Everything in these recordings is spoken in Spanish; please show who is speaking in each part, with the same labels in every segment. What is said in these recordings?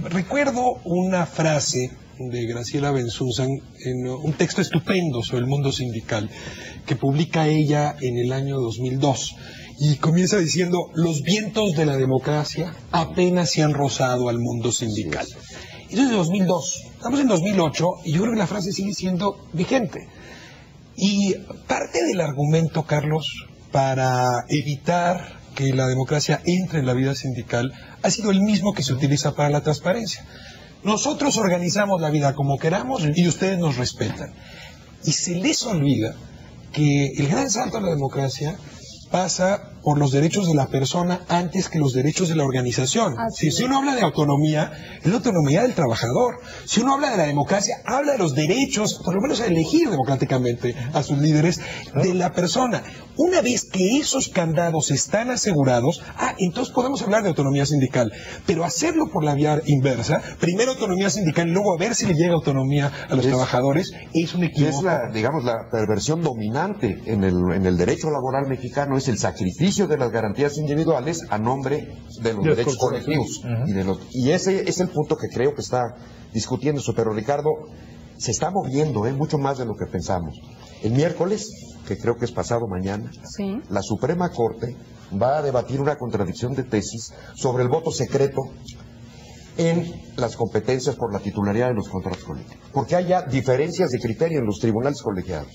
Speaker 1: Recuerdo una frase de Graciela Bensusan en un texto estupendo sobre el mundo sindical que publica ella en el año 2002 y comienza diciendo: los vientos de la democracia apenas se han rozado al mundo sindical. Eso es de 2002, estamos en 2008 y yo creo que la frase sigue siendo vigente. Y parte del argumento, Carlos, para evitar que la democracia entre en la vida sindical ha sido el mismo que se utiliza para la transparencia. Nosotros organizamos la vida como queramos y ustedes nos respetan. Y se les olvida que el gran salto a la democracia pasa por los derechos de la persona antes que los derechos de la organización. Si uno habla de autonomía, es la autonomía del trabajador. Si uno habla de la democracia, habla de los derechos, por lo menos a elegir democráticamente a sus líderes, de la persona. Una vez que esos candados están asegurados, entonces podemos hablar de autonomía sindical. Pero hacerlo por la vía inversa, primero autonomía sindical y luego a ver si le llega autonomía a los trabajadores, es un equivoco.
Speaker 2: Es la perversión dominante en el derecho laboral mexicano, es el sacrificio de las garantías individuales a nombre de los derechos colectivos. Y ese es el punto que creo que está discutiéndose. Pero Ricardo, se está moviendo mucho más de lo que pensamos. El miércoles, que creo que es pasado mañana, la Suprema Corte va a debatir una contradicción de tesis sobre el voto secreto en las competencias por la titularidad de los contratos colectivos. Porque hay ya diferencias de criterio en los tribunales colegiados.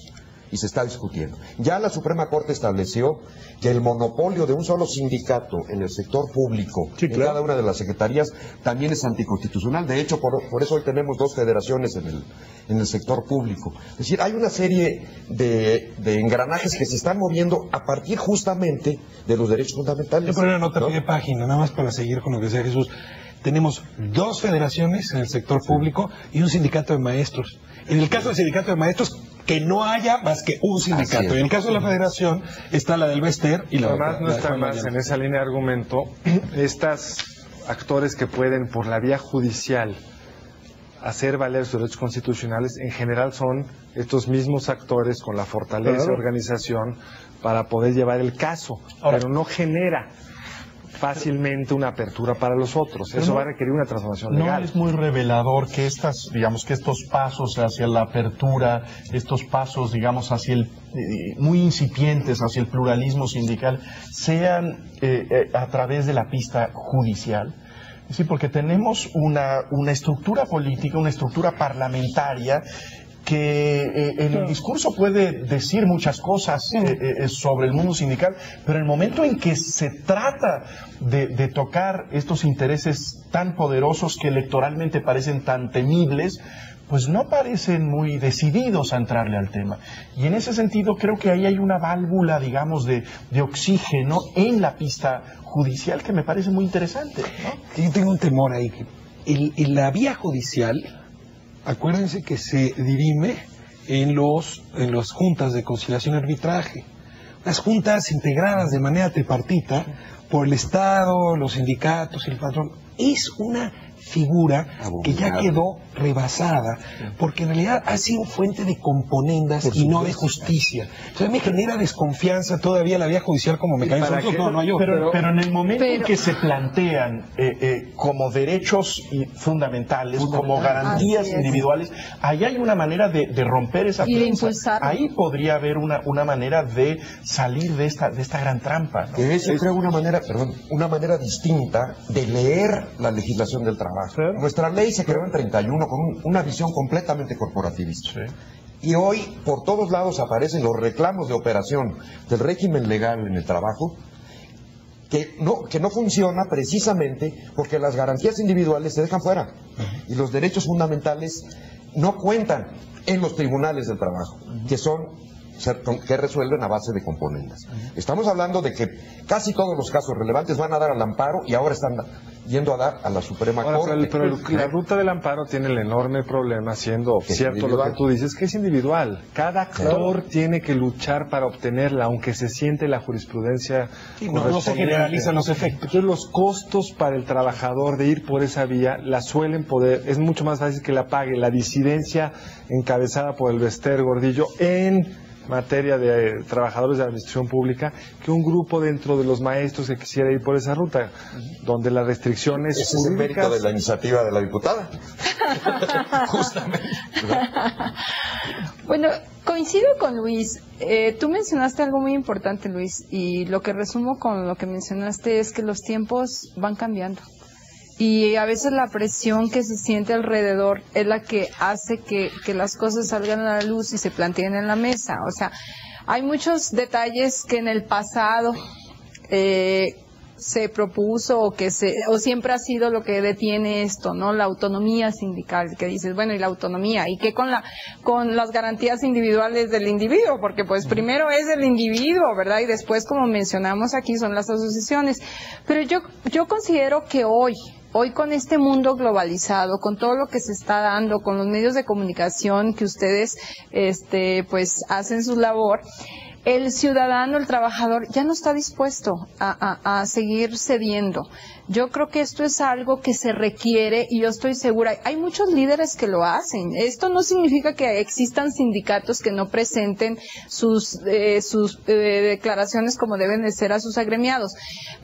Speaker 2: Y se está discutiendo. Ya la Suprema Corte estableció que el monopolio de un solo sindicato en el sector público, en cada una de las secretarías, también es anticonstitucional. De hecho, por eso hoy tenemos 2 federaciones en el sector público. Es decir, hay una serie de engranajes que se están moviendo a partir justamente de los derechos fundamentales.
Speaker 1: Yo pongo una nota a pie de página, nada más para seguir con lo que decía Jesús. Tenemos 2 federaciones en el sector público y un sindicato de maestros. En el caso del sindicato de maestros, que no haya más que un sindicato. En el caso de la federación está la del Bester y la
Speaker 3: otra. Además, no está más en esa línea de argumento. Estos actores que pueden, por la vía judicial, hacer valer sus derechos constitucionales, en general son estos mismos actores con la fortaleza de organización para poder llevar el caso, pero no genera fácilmente una apertura para los otros. Eso va a requerir una transformación legal.
Speaker 4: ¿No es muy revelador que estos pasos hacia la apertura, estos pasos, digamos, muy incipientes hacia el pluralismo sindical, sean a través de la pista judicial? Sí, porque tenemos una estructura política, una estructura parlamentaria que en el discurso puede decir muchas cosas sobre el mundo sindical, pero en el momento en que se trata de tocar estos intereses tan poderosos que electoralmente parecen tan temibles, pues no parecen muy decididos a entrarle al tema. Y en ese sentido creo que ahí hay una válvula, digamos, de oxígeno en la pista judicial que me parece muy interesante, ¿no?
Speaker 1: Yo tengo un temor ahí. En la vía judicial, acuérdense que se dirime en las juntas de conciliación y arbitraje. Las juntas integradas de manera tripartita por el Estado, los sindicatos y el patrón. Es una figura que ya quedó rebasada, porque en realidad ha sido fuente de componendas y no de justicia. Entonces me genera desconfianza todavía la vía judicial como mecanismo.
Speaker 4: Pero en el momento en que se plantean como derechos fundamentales, como garantías individuales, ahí hay una manera de romper esa prensa. Ahí podría haber una manera de salir de esta gran trampa, ¿no?
Speaker 2: Que es, yo creo, una manera distinta de leer la legislación del trabajo. Nuestra ley se creó en 31 con una visión completamente corporativista. Y hoy por todos lados aparecen los reclamos de operación del régimen legal en el trabajo que no funciona precisamente porque las garantías individuales se dejan fuera y los derechos fundamentales no cuentan en los tribunales del trabajo, que resuelven a base de componendas. Estamos hablando de que casi todos los casos relevantes van a dar al amparo y ahora están yendo a dar a la Suprema Corte.
Speaker 3: Pero la ruta del amparo tiene el enorme problema, siendo cierto lo que tú dices, que es individual. Cada actor tiene que luchar para obtenerla, aunque se siente la jurisprudencia.
Speaker 1: No se generalizan los efectos.
Speaker 3: Entonces los costos para el trabajador de ir por esa vía la suelen poder, es mucho más fácil que la pague la disidencia encabezada por el Bester Gordillo en materia de trabajadores de la administración pública que un grupo dentro de los maestros que quisiera ir por esa ruta, donde las restricciones
Speaker 2: ese es el mérito de la iniciativa de la diputada. Justamente.
Speaker 5: Bueno, coincido con Luis. Tú mencionaste algo muy importante, Luis, y lo que resumo con lo que mencionaste es que los tiempos van cambiando. Y a veces la presión que se siente alrededor es la que hace que las cosas salgan a la luz y se planteen en la mesa. O sea, hay muchos detalles que en el pasado se propuso o siempre ha sido lo que detiene esto, ¿no? La autonomía sindical, que dices, bueno, y la autonomía, ¿y qué con las garantías individuales del individuo? Porque pues primero es el individuo, ¿verdad? Y después, como mencionamos aquí, son las asociaciones. Pero yo considero que hoy con este mundo globalizado, con todo lo que se está dando, con los medios de comunicación que ustedes pues hacen su labor, el ciudadano, el trabajador, ya no está dispuesto a seguir cediendo. Yo creo que esto es algo que se requiere y yo estoy segura. Hay muchos líderes que lo hacen. Esto no significa que existan sindicatos que no presenten sus declaraciones como deben de ser a sus agremiados.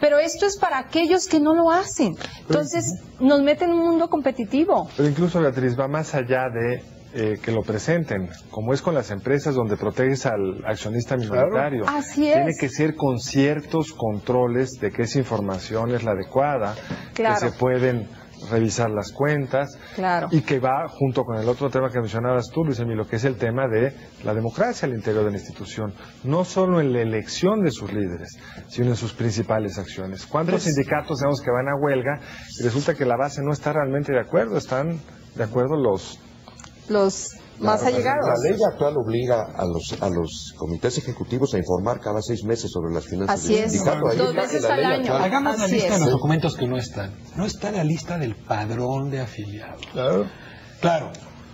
Speaker 5: Pero esto es para aquellos que no lo hacen. Entonces, nos meten en un mundo competitivo.
Speaker 3: Pero incluso, Beatriz, va más allá de que lo presenten, como es con las empresas donde proteges al accionista minoritario.
Speaker 5: Claro. Así es.
Speaker 3: Tiene que ser con ciertos controles de que esa información es la adecuada,
Speaker 5: claro,
Speaker 3: que se pueden revisar las cuentas,
Speaker 5: claro,
Speaker 3: y que va junto con el otro tema que mencionabas tú, Luis Emilio, que es el tema de la democracia al interior de la institución, no solo en la elección de sus líderes, sino en sus principales acciones. ¿Cuántos sindicatos sabemos que van a huelga y resulta que la base no está realmente de acuerdo? Están de acuerdo los
Speaker 5: más allegados.
Speaker 2: La ley actual obliga a los comités ejecutivos a informar cada 6 meses sobre las finanzas del sindicato.
Speaker 5: Así es, 2 veces al año.
Speaker 1: Hagamos la lista de los documentos que no están. No está la lista del padrón de afiliados. Claro,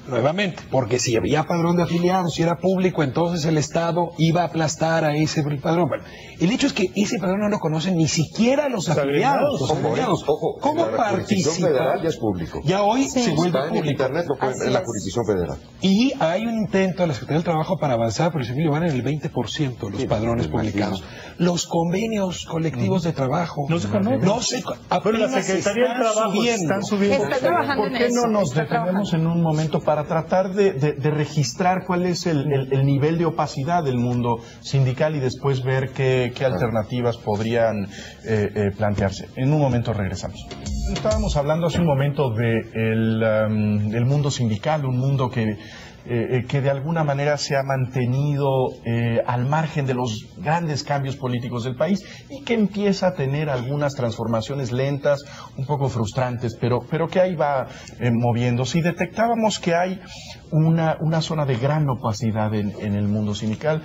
Speaker 1: nuevamente, porque si había padrón de afiliados, si era público, entonces el Estado iba a aplastar a ese padrón. Bueno, el hecho es que ese padrón no lo conocen ni siquiera los afiliados.
Speaker 2: Ojo,
Speaker 1: ¿Cómo
Speaker 2: la jurisdicción federal ya es público.
Speaker 1: Ya hoy se vuelve
Speaker 2: está
Speaker 1: público.
Speaker 2: En internet, en la jurisdicción federal.
Speaker 1: Y hay un intento de la Secretaría del Trabajo para avanzar, pero Emilio, van en el 20% los padrones publicados. Los convenios colectivos de trabajo
Speaker 6: no se conocen.
Speaker 1: Pero
Speaker 6: la Secretaría del Trabajo están subiendo.
Speaker 5: Está trabajando
Speaker 4: ¿Por qué no nos detenemos en un momento para tratar de registrar cuál es el nivel de opacidad del mundo sindical y después ver qué alternativas podrían plantearse? En un momento regresamos. Estábamos hablando hace un momento del mundo sindical, un mundo que de alguna manera se ha mantenido al margen de los grandes cambios políticos del país y que empieza a tener algunas transformaciones lentas, un poco frustrantes, pero que ahí va moviéndose. Y detectábamos que hay una zona de gran opacidad en el mundo sindical.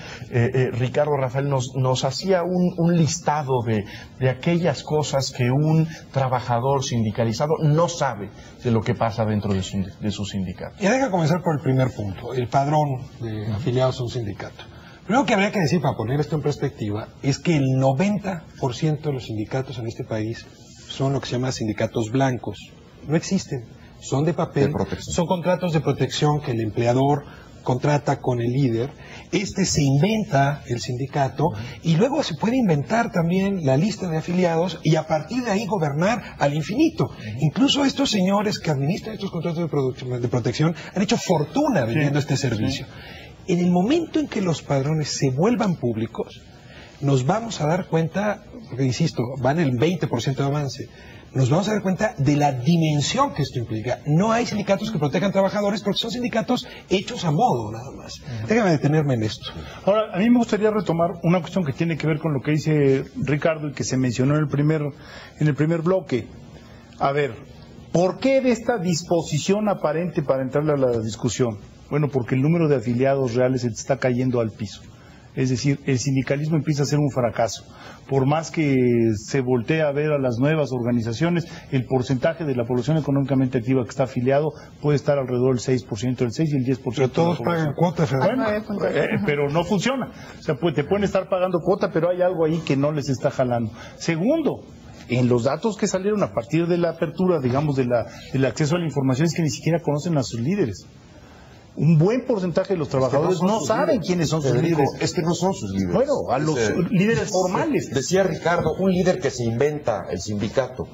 Speaker 4: Ricardo Rafael nos hacía un listado de aquellas cosas que un trabajador sindicalizado no sabe de lo que pasa dentro de su sindicato.
Speaker 1: Y deja comenzar por el primer punto, el padrón de afiliados a un sindicato. Lo que habría que decir para poner esto en perspectiva es que el 90% de los sindicatos en este país son lo que se llama sindicatos blancos. No existen, son de papel, son contratos de protección que el empleador contrata con el líder, se inventa el sindicato y luego se puede inventar también la lista de afiliados y a partir de ahí gobernar al infinito. Incluso estos señores que administran estos contratos de protección han hecho fortuna vendiendo este servicio. En el momento en que los padrones se vuelvan públicos, nos vamos a dar cuenta, porque insisto, van el 20% de avance, nos vamos a dar cuenta de la dimensión que esto implica. No hay sindicatos que protejan trabajadores porque son sindicatos hechos a modo, nada más. Déjame detenerme en esto.
Speaker 6: Ahora, a mí me gustaría retomar una cuestión que tiene que ver con lo que dice Ricardo y que se mencionó en el primer bloque. A ver, ¿por qué de esta disposición aparente para entrarle a la discusión? Bueno, porque el número de afiliados reales se está cayendo al piso. Es decir, el sindicalismo empieza a ser un fracaso. Por más que se voltee a ver a las nuevas organizaciones, el porcentaje de la población económicamente activa que está afiliado puede estar alrededor del 6%, el 6 y el 10%.
Speaker 1: Pero todos pagan cuota federal.
Speaker 6: Bueno, pero no funciona. O sea, te pueden estar pagando cuota, pero hay algo ahí que no les está jalando. Segundo, en los datos que salieron a partir de la apertura, digamos, del acceso a la información, es que ni siquiera conocen a sus líderes. un buen porcentaje de los trabajadores no saben quiénes son sus líderes.
Speaker 2: Es que no son sus líderes.
Speaker 6: Bueno, a los líderes formales.
Speaker 2: Decía Ricardo, un líder que se inventa el sindicato.